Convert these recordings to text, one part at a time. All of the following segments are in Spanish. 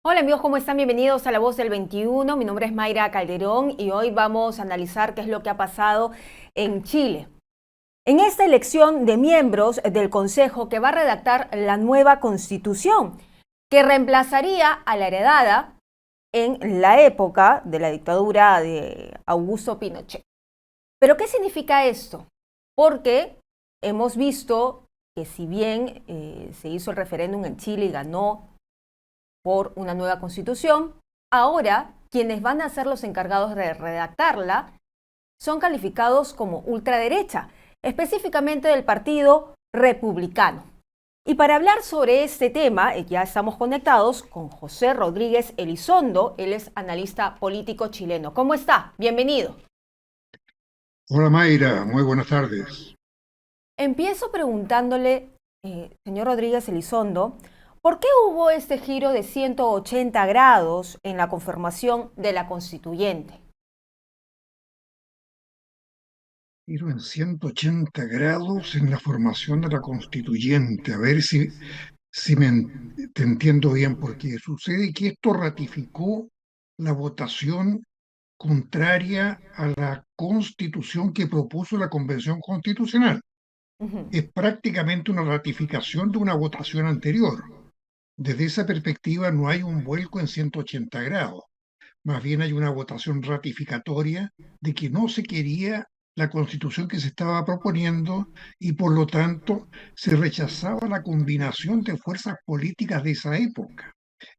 Hola amigos, ¿cómo están? Bienvenidos a La Voz del 21. Mi nombre es Mayra Calderón y hoy vamos a analizar qué es lo que ha pasado en Chile. En esta elección de miembros del Consejo que va a redactar la nueva Constitución, que reemplazaría a la heredada en la época de la dictadura de Augusto Pinochet. ¿Pero qué significa esto? Porque hemos visto que si bien se hizo el referéndum en Chile y ganó por una nueva constitución, ahora quienes van a ser los encargados de redactarla son calificados como ultraderecha, específicamente del Partido Republicano. Y para hablar sobre este tema, ya estamos conectados con José Rodríguez Elizondo, él es analista político chileno. ¿Cómo está? Bienvenido. Hola Mayra, muy buenas tardes. Empiezo preguntándole, señor Rodríguez Elizondo, ¿por qué hubo este giro de 180 grados en la conformación de la constituyente? Giro en 180 grados en la formación de la constituyente. A ver si te entiendo bien, porque sucede que esto ratificó la votación contraria a la constitución que propuso la Convención Constitucional. Ujú. Es prácticamente una ratificación de una votación anterior. Desde esa perspectiva no hay un vuelco en 180 grados. Más bien hay una votación ratificatoria de que no se quería la constitución que se estaba proponiendo y por lo tanto se rechazaba la combinación de fuerzas políticas de esa época.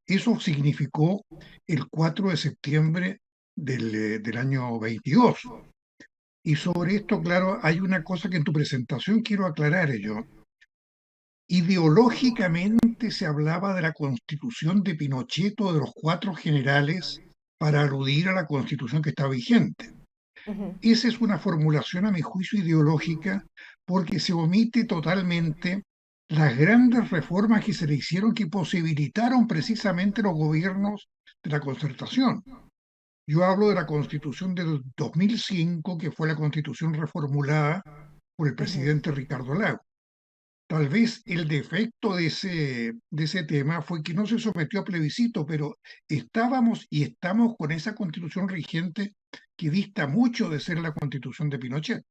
Eso significó el 4 de septiembre del año 22. Y sobre esto, claro, hay una cosa que en tu presentación quiero aclarar yo. Ideológicamente se hablaba de la constitución de Pinochet o de los cuatro generales para aludir a la constitución que está vigente. Ujú. Esa es una formulación, a mi juicio, ideológica porque se omite totalmente las grandes reformas que se le hicieron que posibilitaron precisamente los gobiernos de la concertación. Yo hablo de la constitución del 2005, que fue la constitución reformulada por el Ujú. presidente Ricardo Lagos. Tal vez el defecto de ese tema fue que no se sometió a plebiscito, pero estábamos y estamos con esa constitución vigente que dista mucho de ser la constitución de Pinochet.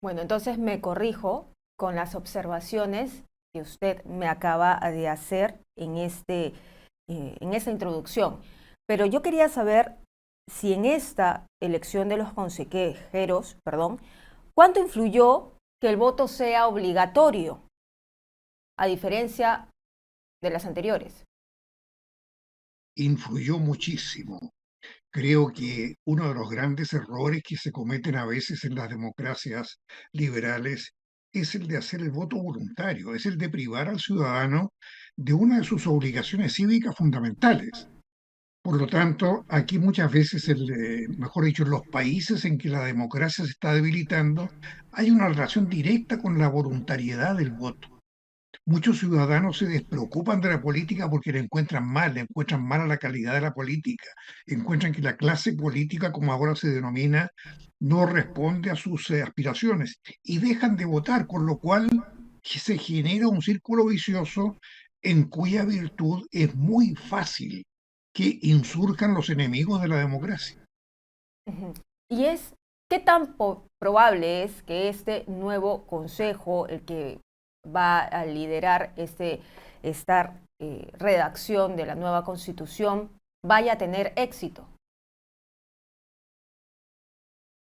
Bueno, entonces me corrijo con las observaciones que usted me acaba de hacer en esta introducción. Pero yo quería saber si en esta elección de los consejeros, perdón, ¿cuánto influyó que el voto sea obligatorio, a diferencia de las anteriores? Influyó muchísimo. Creo que uno de los grandes errores que se cometen a veces en las democracias liberales es el de hacer el voto voluntario, es el de privar al ciudadano de una de sus obligaciones cívicas fundamentales. Por lo tanto, aquí muchas veces, mejor dicho, en los países en que la democracia se está debilitando, hay una relación directa con la voluntariedad del voto. Muchos ciudadanos se despreocupan de la política porque le encuentran mal a la calidad de la política, encuentran que la clase política, como ahora se denomina, no responde a sus aspiraciones y dejan de votar, con lo cual se genera un círculo vicioso en cuya virtud es muy fácil que insurjan los enemigos de la democracia. Ujú. Y es, ¿qué tan probable es que este nuevo consejo, el que va a liderar esta redacción de la nueva constitución, vaya a tener éxito?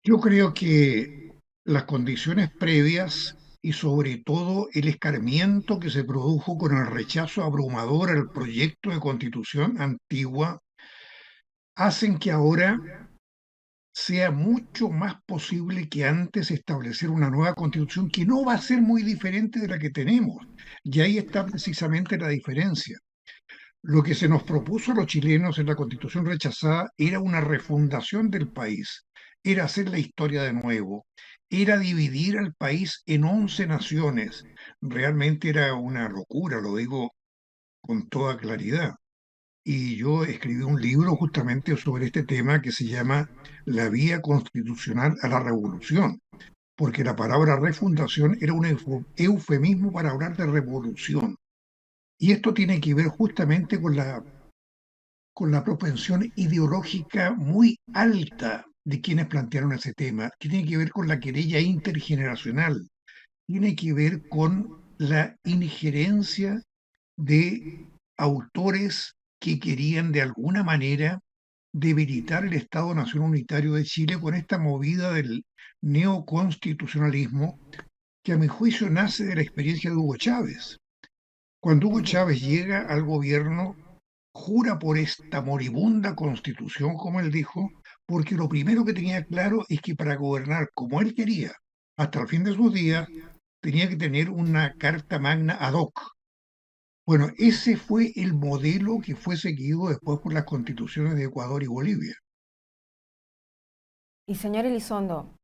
Yo creo que las condiciones previas y sobre todo el escarmiento que se produjo con el rechazo abrumador al proyecto de constitución antigua hacen que ahora sea mucho más posible que antes establecer una nueva constitución que no va a ser muy diferente de la que tenemos. Y ahí está precisamente la diferencia. Lo que se nos propuso a los chilenos en la constitución rechazada era una refundación del país, era hacer la historia de nuevo, era dividir al país en 11 naciones. Realmente era una locura, lo digo con toda claridad. Y yo escribí un libro justamente sobre este tema que se llama La vía constitucional a la revolución, porque la palabra refundación era un eufemismo para hablar de revolución. Y esto tiene que ver justamente con la con la propensión ideológica muy alta de quienes plantearon ese tema, que tiene que ver con la querella intergeneracional, tiene que ver con la injerencia de autores que querían de alguna manera debilitar el Estado-Nación Unitario de Chile con esta movida del neoconstitucionalismo que a mi juicio nace de la experiencia de Hugo Chávez. Cuando Hugo Ujú. Chávez llega al gobierno, jura por esta moribunda constitución, como él dijo, porque lo primero que tenía claro es que para gobernar como él quería, hasta el fin de sus días, tenía que tener una carta magna ad hoc. Bueno, ese fue el modelo que fue seguido después por las constituciones de Ecuador y Bolivia. Y señor Elizondo,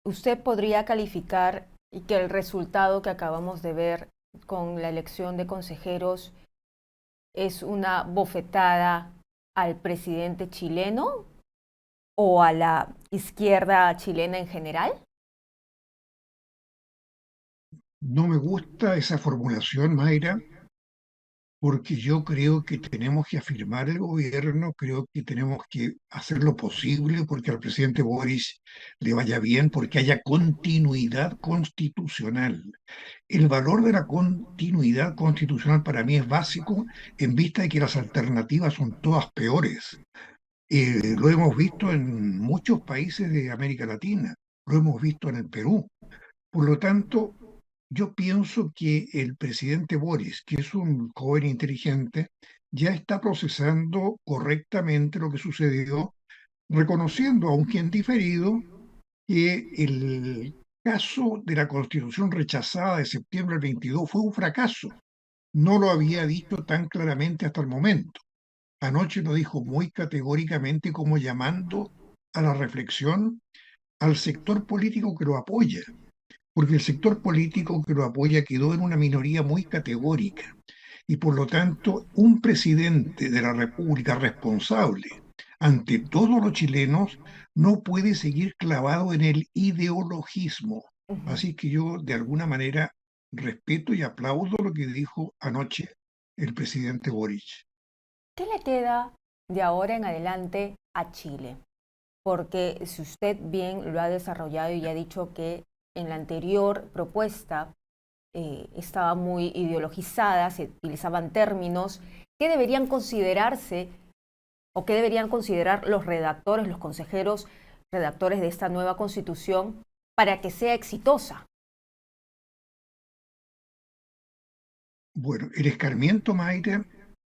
¿usted podría calificar y que el resultado que acabamos de ver con la elección de consejeros es una bofetada al presidente chileno o a la izquierda chilena en general? No me gusta esa formulación, Mayra, porque yo creo que tenemos que afirmar el gobierno, creo que tenemos que hacer lo posible porque al presidente Boris le vaya bien, porque haya continuidad constitucional. El valor de la continuidad constitucional para mí es básico en vista de que las alternativas son todas peores. Lo hemos visto en muchos países de América Latina, lo hemos visto en el Perú. Por lo tanto, yo pienso que el presidente Boris, que es un joven inteligente, ya está procesando correctamente lo que sucedió, reconociendo, aunque en diferido, que el caso de la constitución rechazada de septiembre del 22 fue un fracaso. No lo había dicho tan claramente hasta el momento. Anoche lo dijo muy categóricamente como llamando a la reflexión al sector político que lo apoya, porque el sector político que lo apoya quedó en una minoría muy categórica y por lo tanto un presidente de la República responsable ante todos los chilenos no puede seguir clavado en el ideologismo. Ujú. Así que yo de alguna manera respeto y aplaudo lo que dijo anoche el presidente Boric. ¿Qué le queda de ahora en adelante a Chile? Porque si usted bien lo ha desarrollado y ha dicho que en la anterior propuesta estaba muy ideologizada, se utilizaban términos que deberían considerarse o que deberían considerar los redactores, los consejeros redactores de esta nueva constitución para que sea exitosa. Bueno, el escarmiento, Mayra,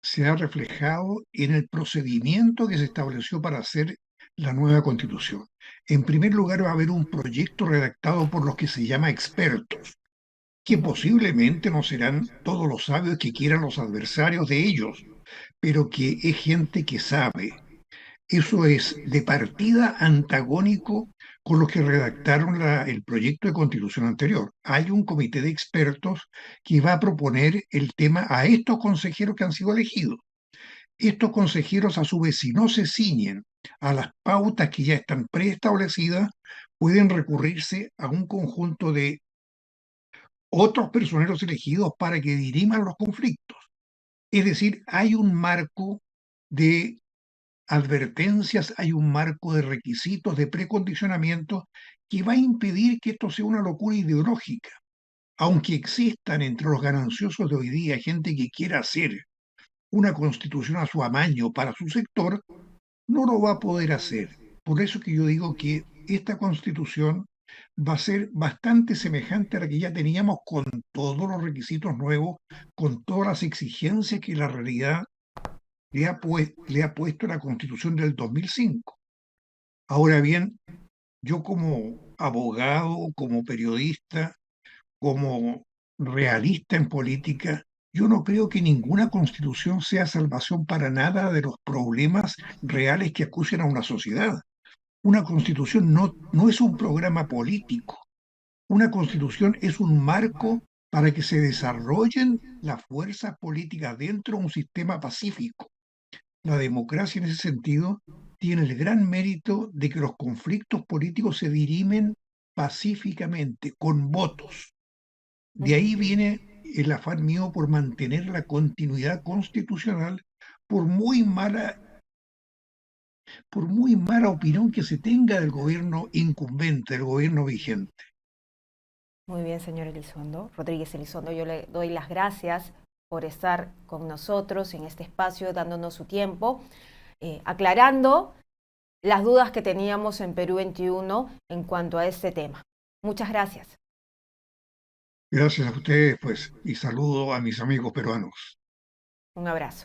se ha reflejado en el procedimiento que se estableció para hacer la nueva constitución. En primer lugar, va a haber un proyecto redactado por los que se llama expertos, que Ujú. posiblemente no serán todos los sabios que quieran los adversarios de ellos, pero que es gente que sabe. Eso es de partida antagónico con los que redactaron el proyecto de constitución anterior. Hay un comité de expertos que va a proponer el tema a estos consejeros que han sido elegidos. Estos consejeros, a su vez, si no se ciñen a las pautas que ya están preestablecidas, pueden recurrirse a un conjunto de otros personeros elegidos para que diriman los conflictos. Es decir, hay un marco de advertencias, hay un marco de requisitos, de precondicionamiento que va a impedir que esto sea una locura ideológica. Aunque existan entre los gananciosos de hoy día gente que quiera hacer una constitución a su amaño para su sector, no lo va a poder hacer. Por eso que yo digo que esta constitución va a ser bastante semejante a la que ya teníamos con todos los requisitos nuevos, con todas las exigencias que la realidad le ha puesto a la constitución del 2005. Ahora bien, yo como abogado, como periodista, como realista en política, yo no creo que ninguna constitución sea salvación para nada de los problemas reales que acucian a una sociedad. Una constitución no es un programa político. Una constitución es un marco para que se desarrollen las fuerzas políticas dentro de un sistema pacífico. La democracia en ese sentido tiene el gran mérito de que los conflictos políticos se dirimen pacíficamente, con votos. De Ujú. ahí viene el afán mío por mantener la continuidad constitucional, por muy mala por muy mala opinión que se tenga del gobierno incumbente, del gobierno vigente. Muy bien, señor Elizondo. Rodríguez Elizondo, yo le doy las gracias por estar con nosotros en este espacio, dándonos su tiempo, aclarando las dudas que teníamos en Perú 21 en cuanto a este tema. Muchas gracias. Gracias a ustedes, pues, y saludo a mis amigos peruanos. Un abrazo.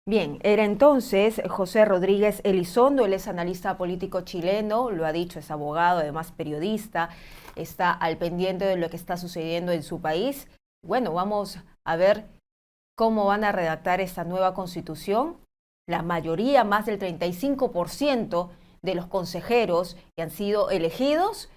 Bien, era entonces José Rodríguez Elizondo, él es analista político chileno, lo ha dicho, es abogado, además periodista, está al pendiente de lo que está sucediendo en su país. Bueno, vamos a ver cómo van a redactar esta nueva constitución. La mayoría, más del 35% de los consejeros que han sido elegidos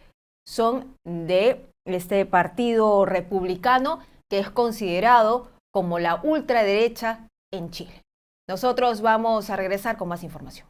son de este partido republicano que es considerado como la ultraderecha en Chile. Nosotros vamos a regresar con más información.